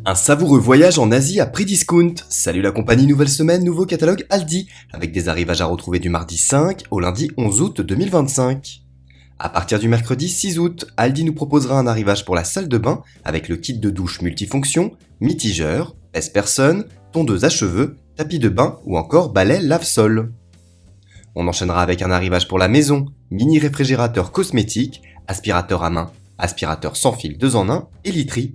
Un savoureux voyage en Asie à prix discount. Salut la compagnie Nouvelle semaine, nouveau catalogue Aldi, avec des arrivages à retrouver du mardi 5 au lundi 11 août 2025. À partir du mercredi 6 août, Aldi nous proposera un arrivage pour la salle de bain avec le kit de douche multifonction, Mitigeur, Pèse-personne, tondeuse à cheveux, tapis de bain ou encore balai lave-sol. On enchaînera avec un arrivage pour la maison, mini réfrigérateur cosmétique, aspirateur à main, aspirateur sans fil 2 en 1 et literie.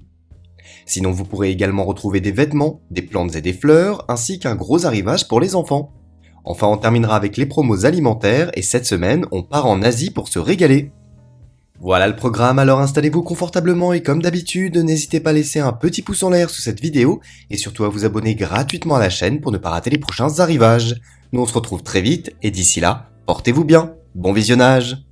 Sinon, vous pourrez également retrouver des vêtements, des plantes et des fleurs, ainsi qu'un gros arrivage pour les enfants. Enfin, on terminera avec les promos alimentaires et cette semaine, on part en Asie pour se régaler. Voilà le programme, alors installez-vous confortablement et comme d'habitude, n'hésitez pas à laisser un petit pouce en l'air sous cette vidéo et surtout à vous abonner gratuitement à la chaîne pour ne pas rater les prochains arrivages. Nous on se retrouve très vite et d'ici là, portez-vous bien. Bon visionnage!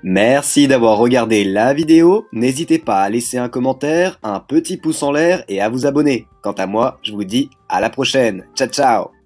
Merci d'avoir regardé la vidéo, n'hésitez pas à laisser un commentaire, un petit pouce en l'air et à vous abonner. Quant à moi, je vous dis à la prochaine. Ciao ciao!